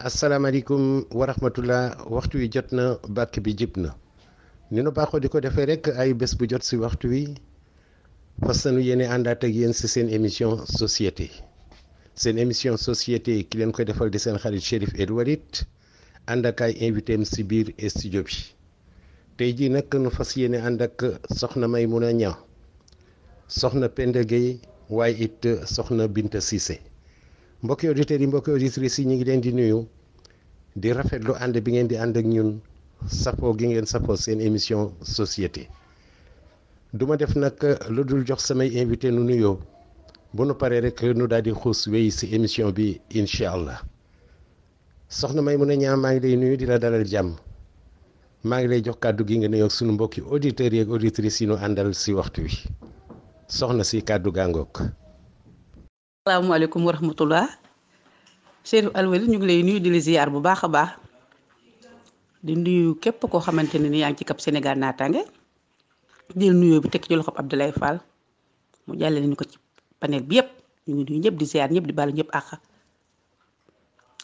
asalaamaaleykum wa rahmatullah waxtu wi jot na bàkk bi jib na ni nu baaxoo di ko defee rek ay bés bu jot si waxtu wi fas nañu yéene àndaat ak yéen si seen émission société ki leen koy defal di seen xarit Chérif El Walid ànd ak ay invité am si biir studio bi tey jii nag nu fas yéene ànd ak soxna Maimouna Niang soxna Penda Gueye waaye it soxna Binta Cissé mbokki auditeurs yi mbokki auditrices yi ñu ngi leen di nuyu di rafetlu ànd bi ngeen di ànd ak ñun safoo gi ngeen safoo seen émission société duma def nag lu dul jox samay invité nu nuyoo bu nu paree rek nu daal di xuus wéy si émission bi incha allah soxna Maimouna Niang maa ngi lay nuyu di la dalal jàmm maa ngi lay jox kàddu gi nga nuyoo ak sunu mbokki auditeurs yi ak auditrices yi nu àndal si waxtu wi soxna si kàddu gàngook. asalaamaaleykum wa rahmatullah Chérif El Walid ñu ngi lay nuyu di la ziar bu baax a baax di nuyu képp koo xamante ne ni yaa ngi ci Cap Sénégal naataange di nuyoo bi tekk ci loxob Abdoulaye Fall mu jàllale ñu ko ci panel bi yëpp ñu ngi nuyu ñëpp di ziar ñëpp di baalu ñëpp àq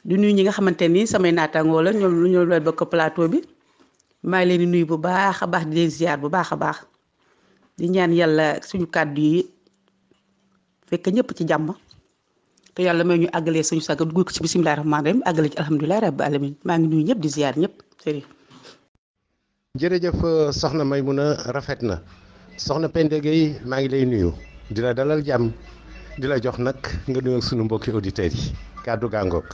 di nuyu ñi nga xamante ni samay naataangoo la ñoom lay bokk plateau bi maa ngi leen di nuyu bu baax a baax di leen ziar bu baax a baax di ñaan yàlla suñu kàddu yi fekk ñëpp ci jàmm. te yàlla may ñu àggalee suñu saga dugg ko ci bisimilah rahmaani rahim àggale ci alhamdulilah rabbi alamin maa ngi nuyu ñëpp di ziar ñëpp sëriñ. jërëjëf soxna Maimouna rafet na soxna Penda Gueye maa ngi lay nuyu di la dalal jàmm di la jox nag nga nuyu ak sunu mbokki auditeurs yi kàddu gàngoog.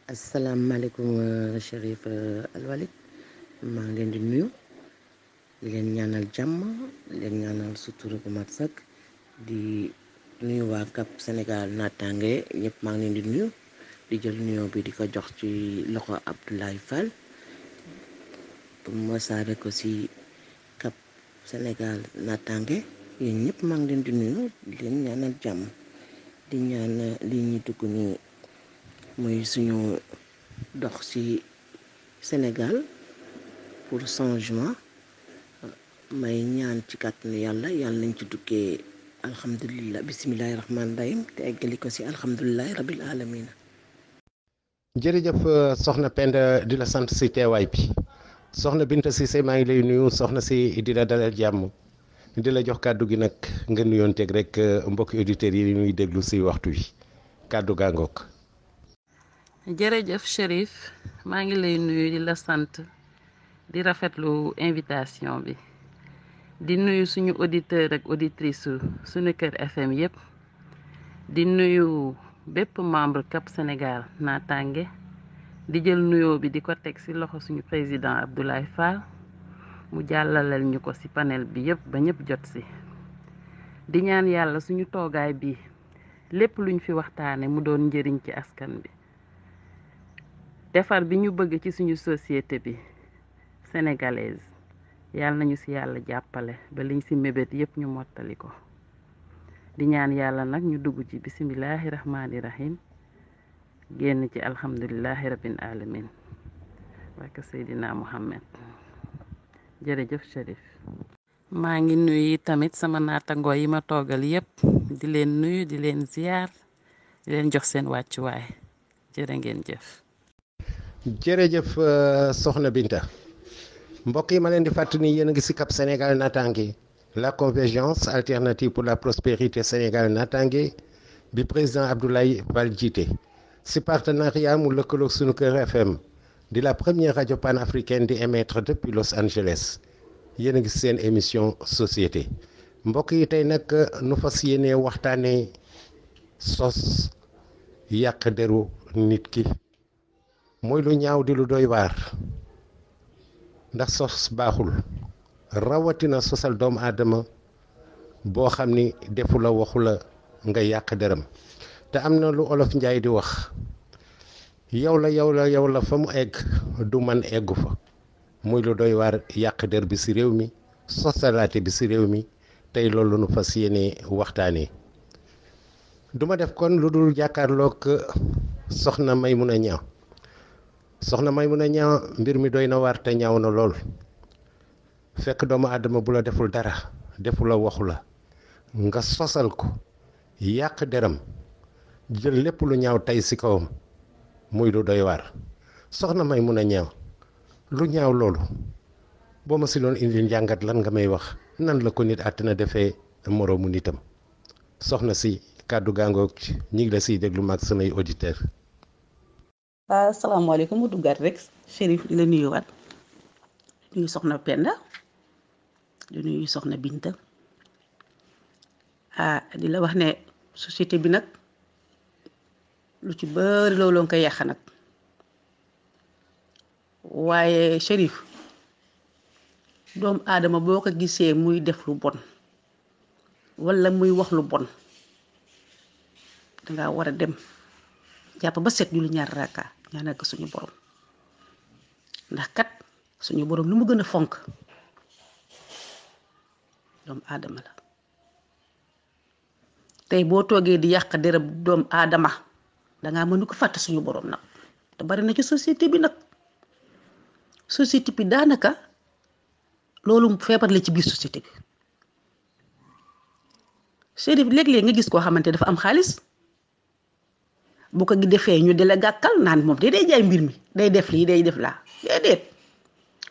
asalaamaaleykum Chérif El Walid maa ngi leen di nuyu di leen ñaanal jàmm di leen ñaanal sutura bu mat sëkk di. nuyu waa Cap Sénégal naataange ñëpp maa ngi leen di nuyu di jël nuyoo bi di ko jox ci loxo Abdoulaye Fall mu wasaare ko ci Cap Sénégal naataange yéen ñëpp maa ngi leen di nuyu di leen ñaanal jàmm di ñaan li ñuy dugg nii muy suñu dox ci Sénégal pour changement may ñaan ci kàttanu yàlla nañ ci duggee. alhamdulilah bisimilahi rahmaani rahim te eggali ko si alhamdulilahi rabil alamina. jërëjëf soxna Penda di la sant si teewaay bi soxna Binta Cissé maa ngi lay nuyu soxna si di la dalal jàmm di la jox kàddu gi nag nga nuyoonteeg rek mbokki auditeurs yi ñuy déglu si waxtu wi kàddu gàngook. jërëjëf Chérif maa ngi lay nuyu di la sant di rafetlu invitation bi. di nuyu suñu auditeur ak auditrice suñu kër FM yëpp di nuyu bépp membre Cap Sénégal naataange di jël nuyoo bi di ko teg ci loxo suñu président Abdoulaye Fall mu jàllaleel ñu ko ci panel bi yëpp ba ñëpp jot ci di ñaan yàlla suñu toogaay bi lépp luñ fi waxtaane mu doon njëriñ ci askan bi defar bi ñu bëgg ci suñu société bi sénégalaise yàlla nañu ci yàlla jàppale ba liñ ci mébét yépp ñu mottali ko di ñaan yàlla nag ñu dugg ci bisimilahi rahmaani rahim génn ci alhamdulilahi rabbil alamin barka Seydina Muhammad jërëjëf Chérif. maa ngi nuyu tamit sama naatangoo yi ma toogal yépp di leen nuyu di leen ziar di leen jox seen wàccuwaay jërë ngeen jëf. jërëjëf soxna Binta. mbokk yi ma leen di fàttali yéen a ngi ci Cap Sénégal naataange la convergence alternative pour la prospérité Sénégal naataange bi président Abdoulaye Fall jiite ci partenariat mu lëkkaloog sunu kër FM di la première radio panafricaine di émettre depuis Los Angeles yéen a ngi ci seen émission société mbokk yi tey nag nu fas yéene waxtaanee sos yàq deru nit ki mooy lu ñaaw di lu doy waar. ndax sos baaxul rawatina sosal doomu aadama boo xam ni defu la waxu la nga yàq deram te am na lu olof njaay di wax yow la fa mu egg du man eggu fa muy lu doy waar yàq der bi ci réew mi sosalaate bi ci réew mi tey loolu nu fas yéene waxtaanee duma def kon lu dul jàkkaarloog soxna Maimouna Niang soxna Maimouna Niang mbir mi doy na waar te ñaaw na lool fekk doomu aadama bu la deful dara defu la waxu la nga sosal ko yàq deram jël lépp lu ñaaw tey ci kawam muy lu doy waar soxna may mun a ñaaw lu ñaaw loolu boo ma si doon indi njàngat lan nga may wax nan la ko nit àttina defee moroomu nitam soxna si kàddu gàngoog ñi ngi la siy déglu mag samay auditeur waaw asalaamaaleykum mu duggaat rek Chérif di la nuyuwaat nuyu soxna Penda di nuyu soxna Binta di la wax ne société bi nag lu ci bari looloo nga koy yàq nag waaye Chérif doomu aadama boo ko gisee muy def lu bon walla muy wax lu bon danga war a dem jàpp ba set julli ñaar raaka ñaanal ko suñu borom ndax kat suñu borom lu mu gën a fonk doomu aadama la tey boo toogee di yàq derab doomu aadama dangaa mënu ko fàtte suñu borom nag te bari na ci société bi nag société bi daanaka loolu feebar la ci biir société bi Chérif léeg-léeg nga gis koo xamante dafa am xaalis bu ko defee ñu di la gàkkal naan moom day jaay mbir mi day def lii day def laa déedéet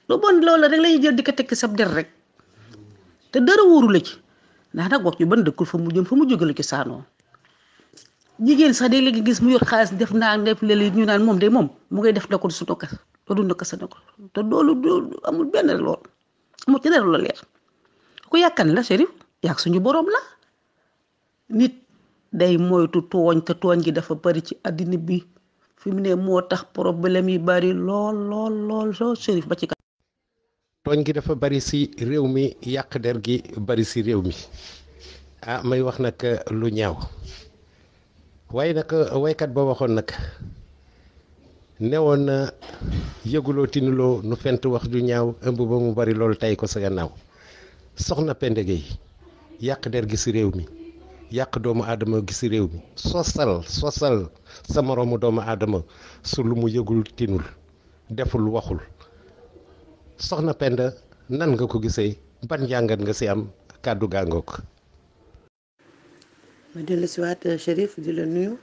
lu bon loolu rek lañuy jël di ko tekki sab der rek te dara wóoru la ci ndax nag wax ñu ban dëkkul fa mu jëm fa mu jóge la ci saanoo jigéen sax day léegi gis mu yor xaalis def naa def léeg ñu naan moom de moom mu ngay def da ko su tokka te du naka sa na ko te loolu amul benn lool amul ci dara la leer ku yàkkan la Chérif yàq suñu borom la nit day moytu tooñ te tooñ gi dafa bari ci àddina bi fi mu ne moo tax problème yi bari lool soo Chérif ba ci kanam. tooñ gi dafa bari si réew mi yàq der gi bari si réew mi may wax nag lu ñaaw waaye nag waykat ba waxoon nag newoon na yëguloo tinuloo nu fent wax ju ñaaw ëmb ba mu bari loolu tey ko sa gannaaw soxna Penda Gueye yàq der gi si réew mi yàq doomu aadama gi si réew mi sosal sa moroomu doomu aadama su lu mu yëgul tinul deful waxul soxna Penda nan nga ko gisee ban njàngat nga si am kàddu gàngook ma dellu si waat Chérif di la nuyu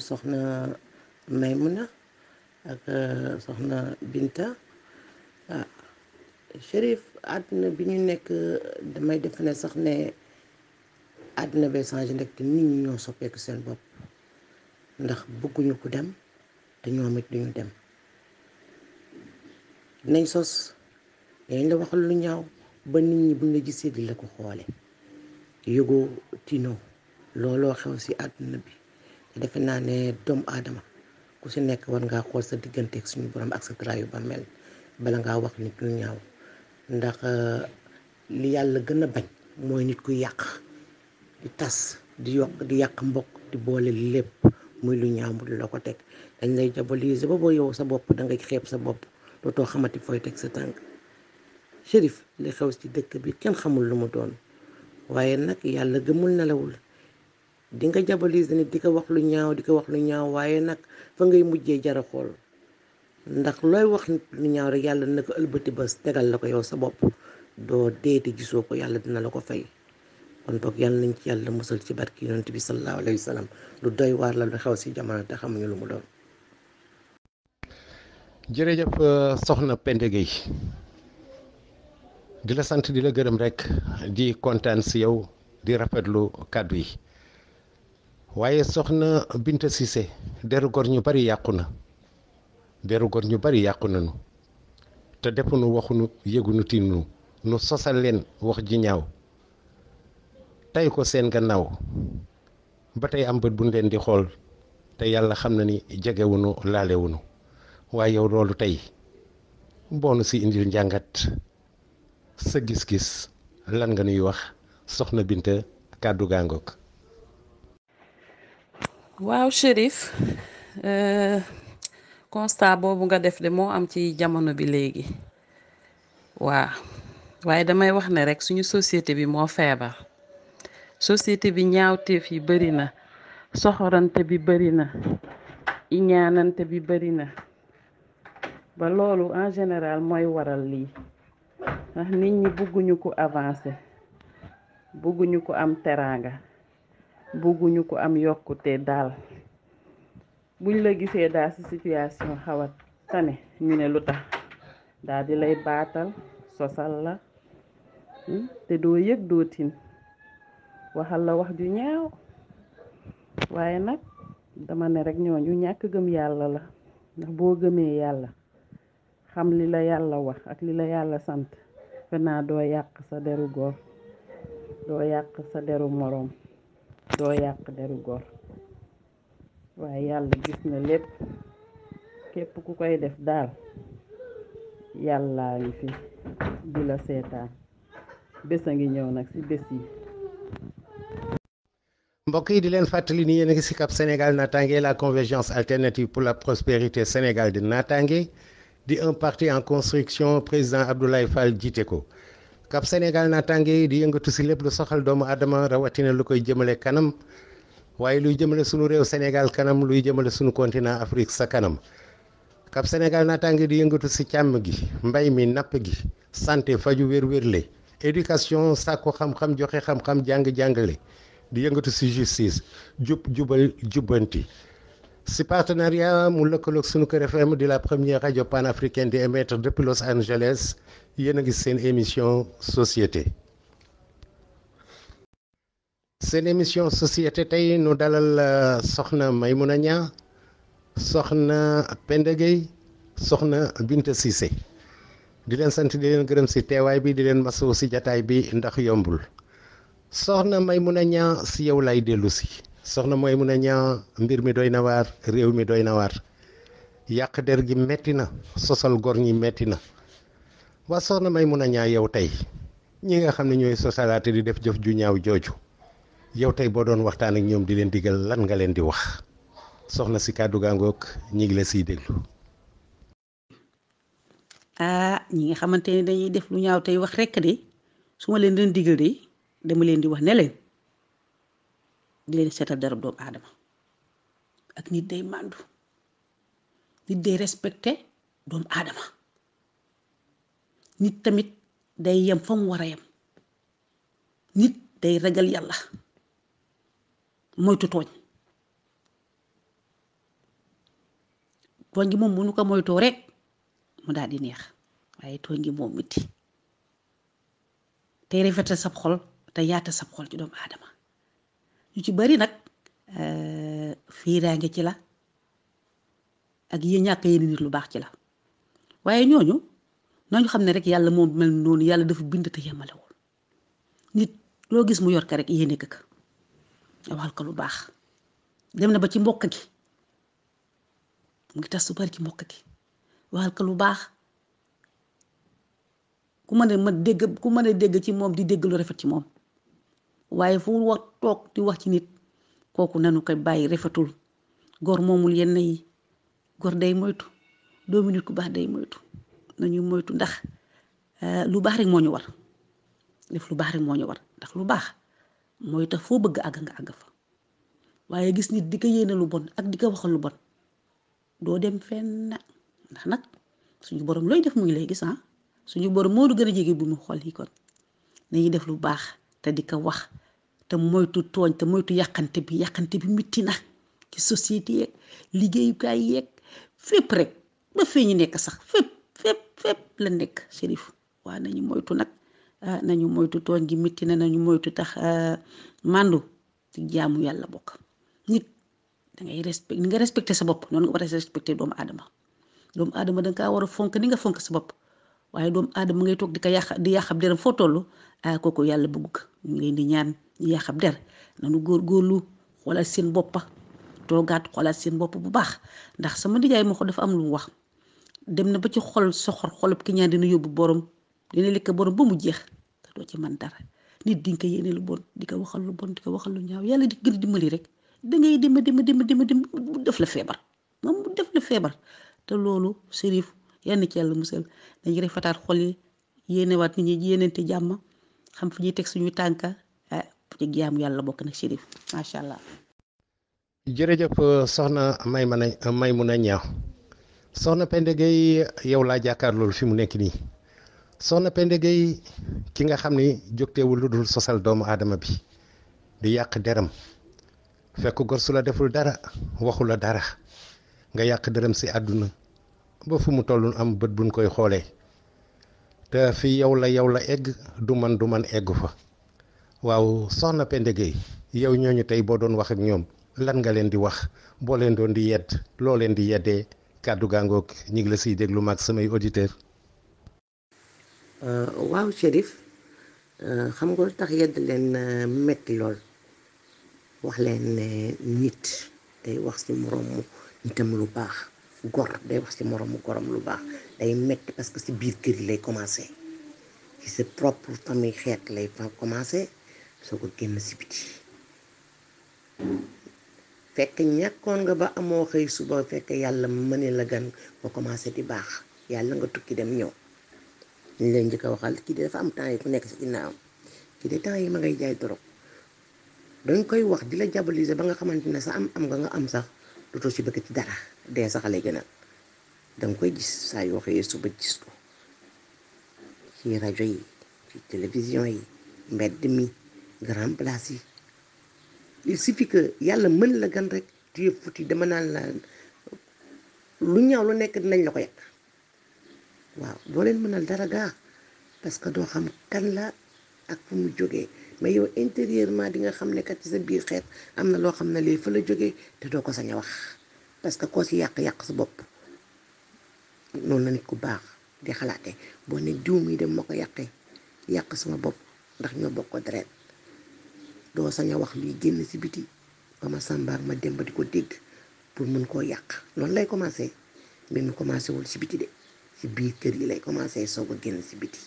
soxna Maymuna ak soxna Binta Chérif àdduna bi ñu nekk damay def ne sax ne àdduna bee changé nag te nit ñi ñoo soppeeku seen bopp ndax bëgguñu ko dem te ñoom it duñu dem dinañ sos dañ la waxal lu ñaaw ba nit ñi buñ la gisee di la ko xoole yëgoo tino looloo xew ci àdduna bi te defe naa ne doomu aadama ku ci nekk war ngaa xool sa diggante ak suñu borom ak sa traayu ba mel bala ngaa wax nit lu ñaaw ndax li yàlla gën a bañ mooy nit ku yàq di tas di yàq mbokk di boole lépp muy lu ñaaw mu la ko teg dañ lay diaboliser ba boo yow sa bopp da ngay xeeb sa bopp dootoo xamati fooy teg sa tànk Chérif li xew ci dëkk bi kenn xamul lu mu doon waaye nag yàlla gëmul nelawul di nga diaboliser nit di ko wax lu ñaaw waaye nag fa ngay mujjee jara xool ndax looy wax nit lu ñaaw rek yàlla na ko ëlbati ba tegal la ko yow sa bopp doo deeti gisoo ko yàlla dina la ko fay kon boog yàlla nañ ci yàlla musal ci barki yonent bi sallallahu alayhi wa sallam lu doy waar la lu xew ci jamono te xamuñu lu mu doon. jërëjëf soxna Penda Gueye di la sant di la gërëm rek di kontaan si yow di rafetlu kàddu yi waaye soxna Binta Cissé deru gor ñu bari yàqu nañu te defuñu waxuñu yëgunu tiinu nu sosal leen wax ji ñaaw tey ko seen gannaaw ba tey am bët buñ leen di xool te yàlla xam na ni jegewuñu laalewuñu waaye yow loolu tey boonu si indil njàngat sa gis-gis lan nga nuy wax soxna Binta kàddu gaangook waaw Chérif constat boobu nga def de moo am ci jamono bi léegi waaye damay wax ne rek suñu société bi moo feebar société bi ñaawteef yi bari na soxorante bi bari na iñaanante bi bari na ba loolu en général mooy waral lii ndax nit ñi bëgguñu ko avancer bëgguñu ko am teraanga bëgguñu ko am yokkute daal buñ la gisee daal ci situation xaw a tane ñu ne lu tax daal di lay baatal sosal la te doo yëg doo tin waxal la wax ju ñaaw waaye nag dama ne rek ñooñu ñàkk gëm yàlla la ndax boo gëmee yàlla xam li la yàlla wax ak li la yàlla sant fe naa doo yàq sa deru góor doo yàq sa deru moroom doo yàq deru góor waaye yàlla gis na lépp képp ku koy def daal yàllaa ngi fi di la seetaan bés a ngi ñëw nag ci bés yi. mbokk yi di leen fàttali ni yéen a ngi ci Cap Sénégal Natangué, la convergence alternative pour la prospérité Sénégal de Natangué di un parti en construction président Abdoulaye Fall jiite ko. Cap Sénégal Natangué di yëngatu ci lépp lu soxal doomu aadama rawatina lu koy jëmale kanam waaye luy jëmale sunu réew Sénégal kanam luy jëmale sunu continent Afrique sa kanam. Cap Sénégal Natangué di yëngatu ci càmm gi mbay mi napp gi santé faju wér-wérle éducation sàkku xam-xam joxe xam-xam jàng-jàngale di yëngatu ci justice jubal jubbanti ci partenariat mu lëkkaloog sunu Kër FM di la première radio panafricaine di émettre depuis Los Angeles yéen a ngi seen émission société. seen émission société tey nu dalal soxna Maymouna Niang soxna Penda Gueye soxna Binta Cissé di leen sant di leen gërëm ci teewaay bi di leen masawu ci jataay bi ndax yombul soxna Maymouna Niang ci yow lay dellu si soxna Maymouna Niang mbir mi doy na waar réew mi doy na waar yàq der gi metti na sosal gor ñi metti na waa soxna Maymouna Niang yow tey ñi nga xam ne ñooy sosalaate di def jëf ju ñaaw jooju yow tey boo doon waxtaan ak ñoom di leen digal lan nga leen di wax soxna si kàddu gaangoog ñi ngi la siy déglu. ñi nga xamante ne dañuy def lu ñaaw tey wax rekk de su ma leen doon digal de dama leen di wax ne leen di leen seetal darab doomu aadama ak nit day màndu nit day respecté doomu aadama nit tamit day yem fa mu war a yem nit day ragal yàlla moytu tooñ tooñ gi moom mënu ko moytoo rek mu daal di neex waaye tooñ gi moom metti tey rafetal sab xol te yaata sab xol ci doomu aadama ñu ci bari nag fiiraange ci la ak yéen ñàkk yéen nit lu baax ci la waaye ñooñu nañu xam ne rek yàlla moom mel noonu yàlla dafa bind te yemale woon nit loo gis mu yor ka rek yéene ka waxal ko lu baax dem na ba ci mbokk gi mu ngi tas su bari ci mbokk gi waxal ko lu baax ku mën a dégg ci moom di dégg lu rafet ci moom waaye fu wax toog di wax ci nit kooku nanu koy bàyyi rafetul góor moomul yenn yi góor day moytu doomu nit ku baax day moytu nañu moytu ndax lu baax rek moo ñu war def lu baax rek moo ñu war ndax lu baax mooy tax foo bëgg àgg nga àgg fa waaye gis nit di ko yéene lu bon ak di ko waxal lu bon doo dem fenn ndax nag suñu borom looy def mu ngi lay gis suñu borom moo du gën a jege bu mu xool yi kon nañuy def lu baax te di ko wax te moytu tooñ te moytu yàqante bi mitti na ci société yeeg liggéeyukaay yeeg fépp rek ba fee ñu nekk sax fépp la nekk Chérif waaw nañu moytu nag nañu moytu tooñ gi mitti na nañu moytu tax màndu ci jaamu yàlla bokk nit dangay ni nga respecté sa bopp noonu nga war a respecté doomu aadama danga kaa war a fonk ni nga fonk sa bopp waaye doomu aadama ngay toog di yàqab deram foo toll kooku yàlla bëgg ko ñu ngi leen di ñaan ñu yàqab der nanu góorgóorlu xoolal seen boppa toogaat xoolaat seen bopp bu baax ndax sama nijaay moo ko dafa am lu mu wax dem na ba ci xol soxor xolub ki ñaan dina yóbbu borom dina lekk borom ba mu jeex te doo ci man dara nit di nga ko yéene lu bon di ko waxal lu bon di ko waxal lu ñaaw yàlla di gën a dimbali rek dangay dem mu def la feebar moom mu def la feebar te loolu Chérif yenn ci yàlla musal dañuy rafetaat xol yi yéenewaat nit ñi yéeneente jàmm xam fi ñuy teg suñu tànka ci jaamu yàlla bokk nag Chérif macha allah. jërëjëf soxna Maymouna Niang soxna Penda Gueye yow laa jàkkaar loolu fi mu nekk nii soxna Penda Gueye ki nga xam ni jógteewul lu dul sosal doomu aadama bi di yàq deram fekk gor su la deful dara waxu la dara nga yàq dërëm si àdduna ba fu mu toll am bët buñ koy xoolee te fi yow la egg du man eggu fa waaw soxna Penda Gueye yow ñooñu tey boo doon wax ak ñoom lan nga leen di wax boo leen doon di yedd loo leen di yeddee kàddu gaangoog ñu ngi la siy déglu maag samay auditeur waaw Chérif xam nga lu tax yedd leen metti lool wax leen ne nit day wax ci moroomu nitam lu baax gor day wax ci moroomu gorom lu baax day metti parce que ci biir kër yi lay commencé ci sa propre famille xeet lay fa commencé soo ko génn ci biti fekk ñàkkoon nga ba amoo xëy suba fekk yàlla mëne la gan nga commencé di baax yàlla nga tukki dem ñëw ñu leen njëkk a waxal kii de dafa am temps yi ku nekk ci ginnaaw kii de temps yi ma ngay jaay dorog dañ koy wax di la diaboliser ba nga xamante ne sa am nga am sax dootoo ci bëgg ci dara dee sax lay gënal danga koy gis saa yoo xëyee suba gis ko ci rajo yi ci télévision yi mbedd mi grand place yi il suffit que yàlla mën la gan rek tu es foutu dama naan la lu ñaaw lu nekk dinañ la ko yàq waaw doo leen mënal dara gaa parce que doo xam kan la ak fu mu jógee mais yow intérieurement di nga xam ne kat ci sa biir xeet am na loo xam ne lii fa la jógee te doo ko sañ a wax parce que koo ci yàq sa bopp noonu la nit ku baax di xalaate boo ne diw mi dem ma ko yàqee yàq sama bopp ndax ñoo bokk ko deret doo sañ a wax luy génn ci biti ba ma sàmbaak ma dem ba di ko dégg pour mën koo yàq noonu lay commencé mais mu commencé wul ci biti de ci biir kër yi lay commencé soog a génn ci biti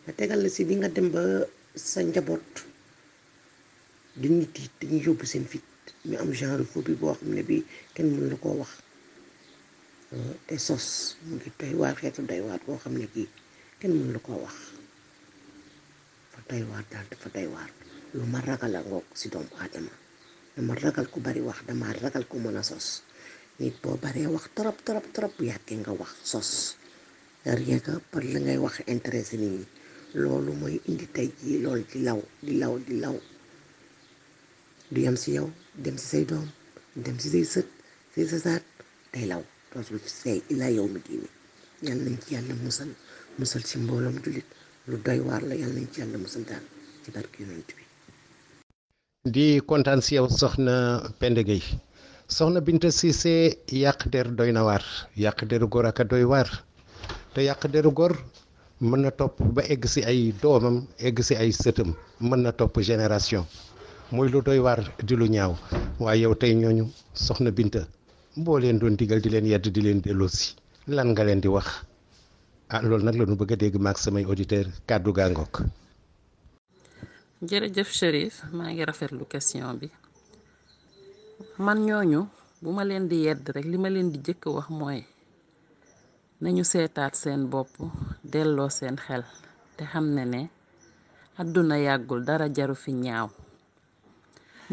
nga tegal la ci di nga dem ba sa njaboot di nit yi dañuy yóbbu seen fit ñu am genre phobie boo xam ne bi kenn mën la koo wax te sos mu ngi doy waar xeetu doy waar koo xam ne kii kenn mën la koo wax fa doy waar daal dafa doy waar lu ma ragal a ngoog ci doomu aadama dama ragal ku bari wax dama ragal ku mën a sos nit boo baree wax trop bu yàggee nga wax sos rien que par la ngay wax intéressé nit ñi loolu mooy indi tey jii loolu di law du yam ci yow dem ci say doom dem ci say sët say sasaat day law dootul say ilaa yow mi diini yàlla nañ ci yàlla musal ci mbooloom jullit lu doy waar la yàlla nañ ci yàlla musal daal ci barke yonent bi di kontaan si yow soxna Penda Gueye soxna Binta Cissé yàq der doy na waar yàq deru góor ak a doy waar te yàq deru góor mën na topp ba egg ci ay doomam egg ci ay sëtam mën na topp génération muy lu doy waar di lu ñaaw waaye yow tey ñooñu soxna Binta boo leen doon digal di leen yedd di leen delloosi lan nga leen di wax loolu nag la ñu bëgg a dégg maak samay auditeur kàddu gaa ngoog. jërëjëf Chérif maa ngi rafetlu question bi man ñooñu bu ma leen di yedd rek li ma leen di jëkk wax mooy nañu seetaat seen bopp delloo seen xel te xam ne àdduna yàggul dara jaru fi ñaaw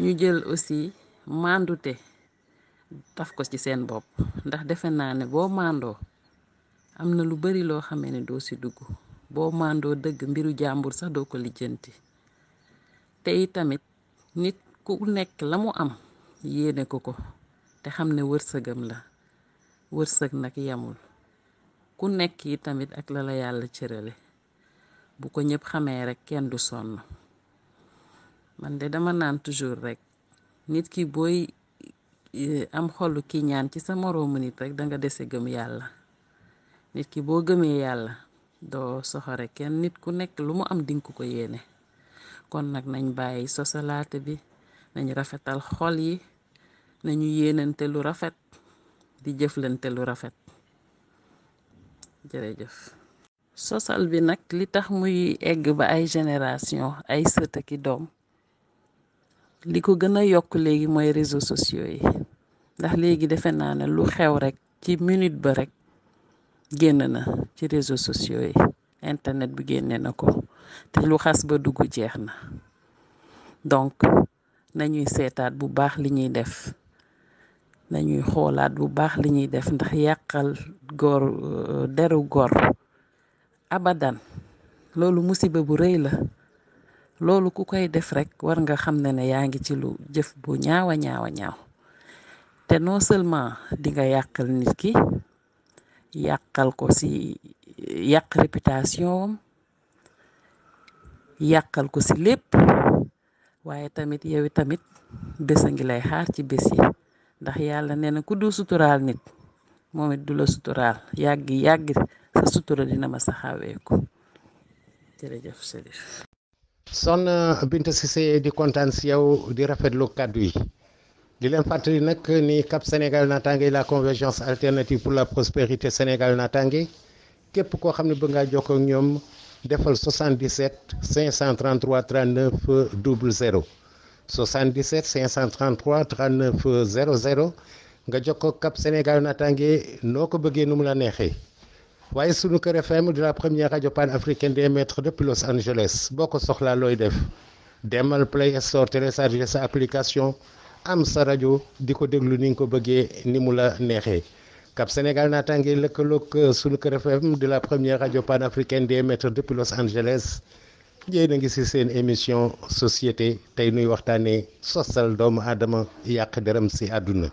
ñu jël aussi mandute taf ko ci seen bopp ndax defe naa ne boo mandoo am na lu bari loo xamee ne doo ci dugg boo mandoo dëgg mbiru jàmbur sax doo ko lijjanti te itamit nit ku nekk la mu am yéene ko te xam ne wërsëgam la wërsëg nag yamul ku nekk yi tamit ak la yàlla cërale bu ko ñëpp xamee rek kenn du sonn man de dama naan toujours rek nit ki booy am xolu ki ñaan ci sa moroomu nit rek danga dese gëm yàlla nit ki boo gëmee yàlla doo soxore kenn nit ku nekk lu mu am dinku ko yéene kon nag nañ bàyyi sosalaate bi nañ rafetal xol yi nañu yéenante lu rafet di jëflante lu rafet jërëjëf sosal bi nag li tax muy egg ba ay génération ay sët ak i doom li ko gën a yokk léegi mooy réseaux sociaux yi ndax léegi defe naa ne lu xew rek ci minute ba rek génn na ci réseaux sociaux yi internet bi génne na ko te lu xas ba dugg jeex na donc nañuy seetaat bu baax li ñuy def nañuy xoolaat bu baax li ñuy def ndax yàqal góor deru góor abadan loolu musiba bu rëy la loolu ku koy def rek war nga xam ne yaa ngi ci lu jëf bu ñaawa ñaaw te non seulement di nga yàqal nit ki yàqal ko ci yàq réputation yàqal ko ci lépp waaye tamit yow tamit bés a ngi lay xaar ci bés yi ndax yàlla nee na ku du suturaal nit moom it du la suturaal yàgg sa sutura dina ma sa xaweeku jërëjëf Chérif. Soxna Binta Cissé di kontaan si yow di rafetlu kàddu yi di leen fàttali nag ni Cap Sénégal Natangué la convergence alternative pour la prospérité Sénégal Natangué képp koo xam ne bëgg ngaa jokkoo ak ñoom defal 77 533 39 00 77 533 39 00 nga jokkoo Cap Sénégal Natangué noo ko bëggee nu mu la neexee waaye sunu Kër FM de la première radio panafricaine des maîtres depuis Los Angeles boo ko soxlaa looy def demal Play Store télécharger sa application am sa rajo di ko déglu ni nga ko bëggee ni mu la neexee Cap Sénégal Natangué lëkkaloog sunu Kër FM de la première radio panafricaine des maîtres depuis Los Angeles yéen a ngi ci seen émission société tey nuy waxtaanee sosal doomu aadama yàq deram ci àdduna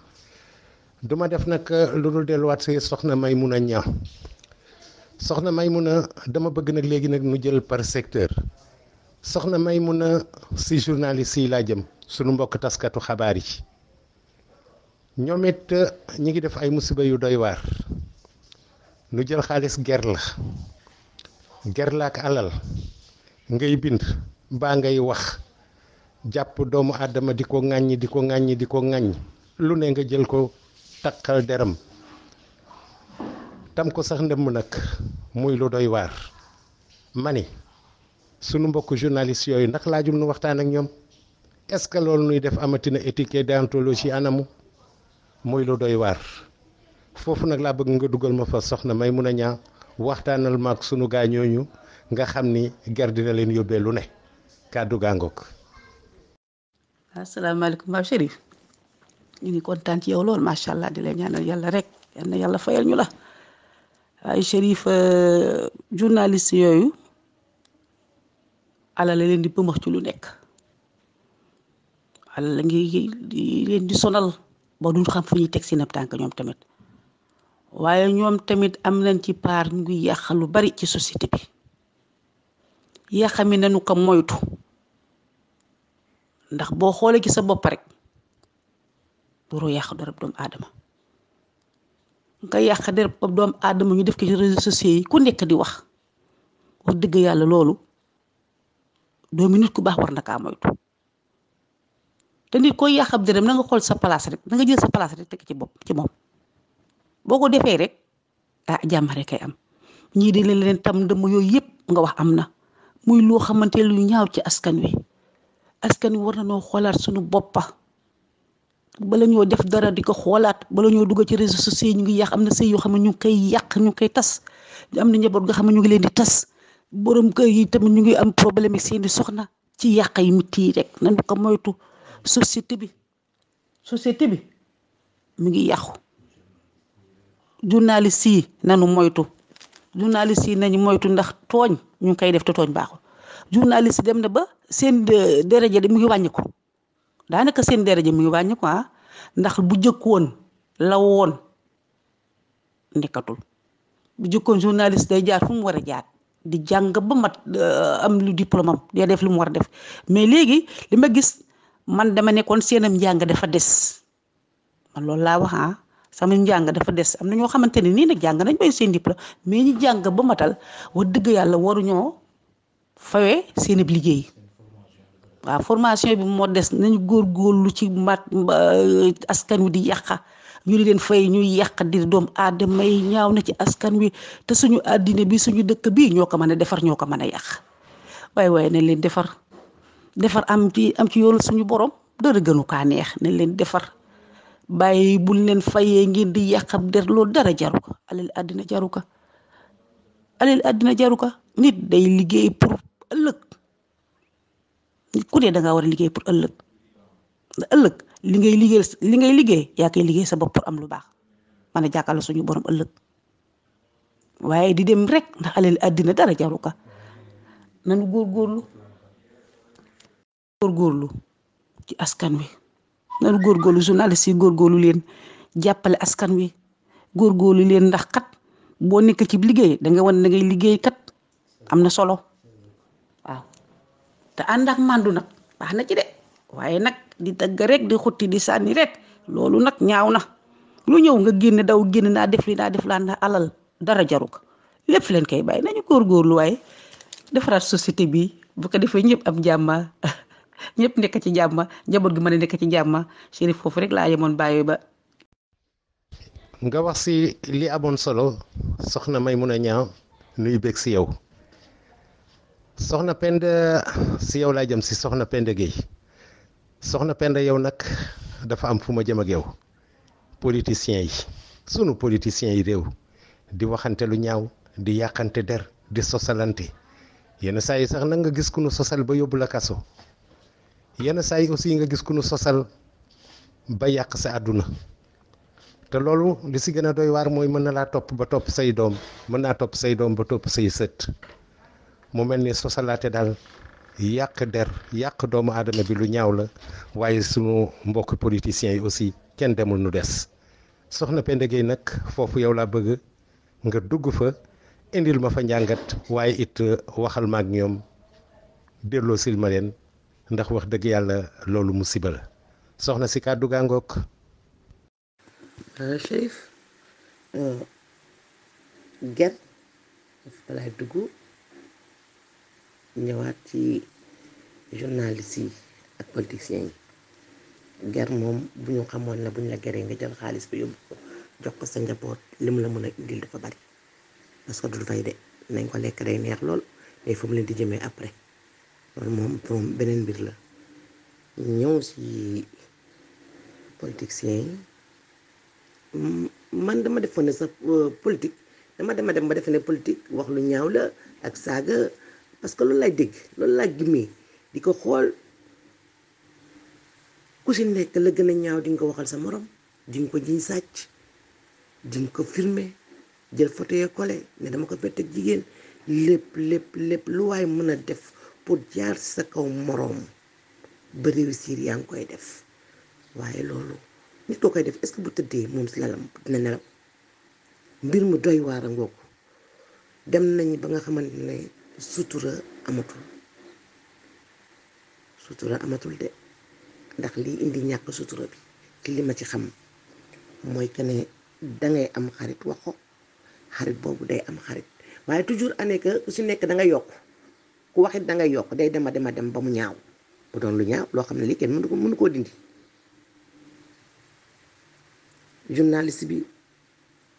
duma def nag lu dul delluwaat ci soxna Maymuna Ña soxna Maymuna dama bëgg nag léegi nag nu jël par secteur soxna Maymuna ci journaliste yi laa jëm sunu mbokk taskatu xabaar yi ñoom it ñi ngi def ay musiba yu doy waar nu jël xaalis ger la ak alal ngay bind baa ngay wax jàpp doomu aadama di ko ŋàññi lu ne nga jël ko takkal deram tam ko sax ndëmm nag muy lu doy waar mani sunu mbokk journaliste yooyu ndax laajul nu waxtaan ak ñoom est-ce que loolu nuy def amatina éthique déontologie anamu muy lu doy waar foofu nag laa bëgg nga dugal ma fa soxna Maymuna Ña waxtaanal ma ak sunu gaa ñooñu nga xam ni ger dina leen yóbbee lu ne kàddu gaangook. asalaamaaleykum Pape Chérif ñu ngi kontaan ci yow lool macha allah di la ñaanal yàlla rek yal na yàlla fayal ñu la waaye Chérif journaliste yooyu alal la leen di bëmax ci lu nekk alal la ngi leen di sonal ba duñ xam fu ñuy teg seen ab tànk ñoom tamit waaye ñoom tamit am nañ ci part ñu ngi yàq lu bari ci société bi yàq mi nañu ko moytu ndax boo xoolee ci sa bopp rek doo yàq dara doomu aadama nga yàq dara doomu aadama ñu def ko ci réseaux sociaux yi ku nekk di wax dëgg yàlla loolu doomi nit ku baax war na kaa moytu te nit koy yàq ab dërëm na nga xool sa place rek na nga jël sa place rek teg ci moom boo ko defee rek jàmm rek kay am ñii di leen tam ndëmm yooyu yëpp nga wax am na muy loo xamante lu ñaaw ci askan wi war na noo xoolaat suñu boppa bala ñoo def dara di ko xoolaat bala ñoo dugg ci réseaux sociaux yi ñu ngi yàq am na sëy yoo xam ne ñu ngi koy yàq ñu ngi koy tas am na njaboot nga xam ne ñu ngi leen di tas borom kër yi tamit ñu ngi am problème ak seeni soxna ci yàq yi mitti yi rek nañu ko moytu société bi mu ngi yàqu journaliste yi nañu moytu ndax tooñ ñu ngi koy def te tooñ baaxul journaliste dem na ba seen daraja mu ngi wàññi ko daanaka seen daraja mu ngi wàññi ko ndax bu jëkkoon la woon nekkatul bu jëkkoon journaliste day jaar fu mu war a jaar di jàng ba mat am lu diplôme am day def lu mu war a def mais léegi li ma gis man dama nekkoon seenam njàng dafa des man loolu laa wax sama njàng dafa des am na ñoo xamante ne nii nag jàng nañ bay seen diplôme mais ñi jàng ba matal wax dëgg yàlla waruñoo fawee seen liggéey waaw formation bi moo des nañu góorgóorlu ci askan wi di yàq ñu leen fay ñuy yàq di doomu aadama yi ñaaw na ci askan wi te suñu àddina bi suñu dëkk bi ñoo ko mën a defar ñoo ko mën a yàq waaye nañ leen defar am ci yoonu suñu borom dara gënu kaa neex nañ leen defar bàyyi buñ leen fayee ngeen di yàqam der loolu dara jaru ko alal àddina jaru ko nit day liggéey pour ëllëg ku ne da nga war a liggéey pour ëllëg li ngay liggéey yaa koy liggéey sa bopp pour am lu baax mën a jàkkaarloo suñu borom ëllëg waaye di dem rek ndax alal àddina dara jaru ko nanu góorgóorlu ci askan wi nanu góorgóorlu journaliste yi góorgóorlu leen jàppale askan wi góorgóorlu leen ndax kat boo nekk ci liggéey da nga wan da ngay liggéey kat am na solo waaw te ànd ak màndu nag baax na ci de waaye nag di dagg rek di xutti di sànni rek loolu nag ñaaw na lu ñëw nga génn daw génn naa def li naa def laa ndax alal dara jaru ko lépp leen koy bàyyi nañu góorgóorlu waaye defaraat société bi bu ko defee ñëpp am jàmma ñëpp nekk ci jàmma njaboot gi mën a nekk ci jàmma Chérif foofu rek laa yemoon bàyyi ba. nga wax si li amoon solo soxna Maimouna Niang nuy bég si yow soxna Penda si yow laa jëm si soxna Penda Gueye soxna Penda yow nag dafa am fu ma jëm ak yow politiciens yi sunu politiciens yi réew di waxante lu ñaaw di yàqante der di sosalante yenn saa yi sax nag nga gis ku nu sosal ba yóbbu la kaso yenn saa yi aussi nga gis ku nu sosal ba yàq sa àdduna te loolu li si gën a doy waar mooy mën na laa topp ba topp say doom mën naa topp say doom ba topp say sët mu mel ni sosalaate daal yàq der yàq doomu aadama bi lu ñaaw la waaye sunu mbokk politiciens yi aussi kenn demul nu des soxna Penda Gueye nag foofu yow laa bëgg nga dugg fa indil ma fa njàngat waaye it waxal ma ak ñoom delloo sil ma leen ndax wax dëgg yàlla loolu musiba la soxna si kàddu gaa ngoog. Chérif ger dafa laay dugg ñëwaat ci journaliste yi ak politiciens yi ger moom bu ñu xamoon ne bu ñu la geree nga jël xaalis ba yóbbu ko jox ko sa njaboot lim la mën a indil dafa bari parce que du fay de nañ ko lekk day neex lool mais fu mu leen di jëmee après loolu moom beneen mbir la ñëw si politiciens yi man dama defoon ne sax politique dama dem ba defe ne politique wax lu ñaaw la ak saaga parce que loolu laay dégg loolu laa gimmee di ko xool ku si nekk la gën a ñaaw di nga ko waxal sa morom di nga ko jiñ sàcc di nga ko filmer jël photo ya collé ne dama ko fett ak jigéen lépp lu waay mën a def pour jaar sa kaw moroom ba réussir yaa ngi koy def waaye loolu nit koo koy def est-ce que bu tëddee moom si lalam dina nelaw mbir mu doy waar a ngoogu dem nañ ba nga xamante ne sutura amatul de ndax lii indi ñàkk sutura bi ci li ma ci xam mooy que ne dangay am xarit wax ko xarit boobu day am xarit waaye toujours année que ku si nekk da ngay yokk ku waxit da ngay yokk day dem ba mu ñaaw bu doon lu ñaaw loo xam ne lii kenn mënu koo dindi journaliste bi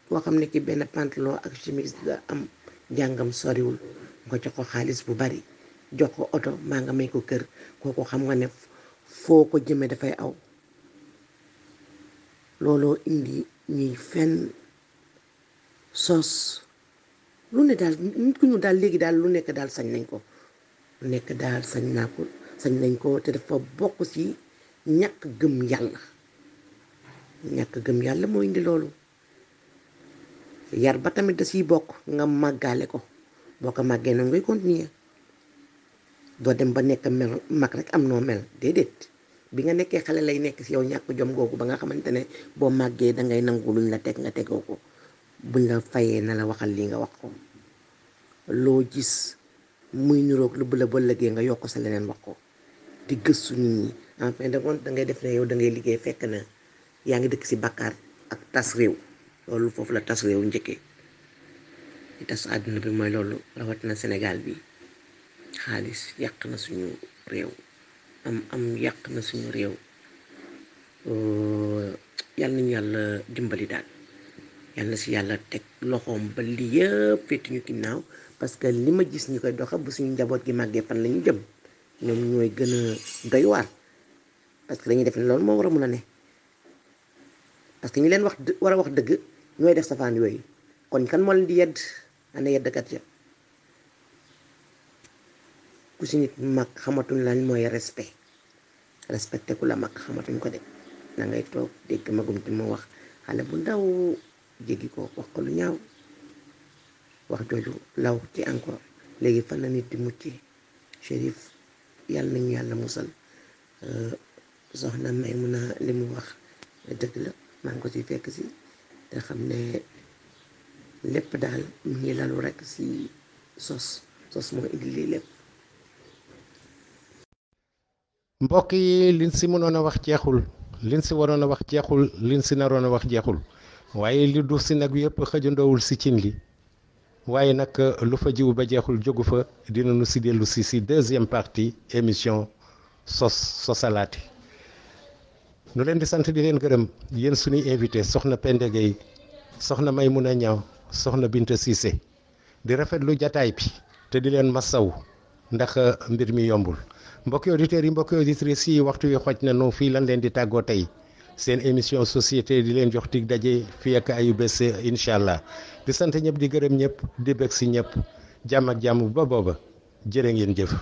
koo xam ne ki benn pantalon ak chemise la am jàngam soriwul nga jox ko xaalis bu bari jox ko oto maa nga may ko kër kooku xam nga ne foo ko jëmee dafay aw looloo indi ñuy fenn sos lu ne daal nit ku ñu daal léegi daal lu nekk daal sañ nañ ko lu nekk daal sañ nañ ko te dafa bokk ci ñàkk gëm yàlla moo indi loolu yar ba tamit da ciy bokk nga màggaale ko boo ko màggee noonu ngay continuer doo dem ba nekk mel mag rek am noo mel déedéet bi nga nekkee xale lay nekk ci yow ñàkk jom googu ba nga xamante ne boo màggee dangay nangu luñ la teg nga tegoo ko buñ la fayee na la waxal lii nga wax ko loo gis muy niroog lu bëla ba lëggee nga yokk sa leneen wax ko di gëstu nit ñi en fin de compte dangay def ne yow dangay liggéey fekk na yaa ngi dëkk ci bakkaar ak tas réew loolu foofu la tas réew njëkkee di tas àdduna bi mooy loolu rawatina Sénégal bi xaalis yàq na suñu réew am yàq na suñu réew yàlla nañu yàlla dimbali daal yàlla na si yàlla teg loxoom ba li yëpp féeti ñu ginnaaw parce que li ma gis ñu koy doxa bu suñu njaboot gi màggee fan la ñu jëm ñoom ñooy gën a doy waar parce que dañuy def ne loolu moo war a mun a ne parce que ñi leen war a wax dëgg ñooy def safaan yooyu kon kan moo leen di yedd ana yeddkat ya ku si nit mag xamatuñ lan mooy respecté ku la mag xamatuñ ko de da ngay toog dégg magum ci mu wax xale bu ndaw jéggi ko wax ko lu ñaaw wax jooju law ci encore léegi fan la nit di mucc Chérif yàlla nañu yàlla musal soxna Maymuna li mu wax dëgg la maa ngi ko ci fekk si te xam ne lépp daal mu ngi lalu rekk si sos moo indi lii lépp. mbokk yi liñ si mënoon a wax jeexul liñ si waroon a wax jeexul liñ si naroon a wax jeexul waaye li du si nag yëpp xëjandoowul si cin li waaye nag lu fa jiw ba jeexul jógu fa dinañu si dellu si deuxième partie émission sosalaate nu leen di sant di leen gërëm yéen suñuy invité soxna Penda Gueye soxna Maymuna Ñaw soxna Binta Cissé di rafetlu jataay bi te di leen masaw ndax mbir mi yombul mbokki auditeurs yi mbokki auditrices yi waxtu wi xoj na nu fii lan leen di tàggoo tey seen émission société di leen jox tig daje fii ak ayu bés incha allah di sant ñëpp di gërëm ñëpp di bég si ñëpp jàmm ak jàmm ba booba jërë ngeen jëf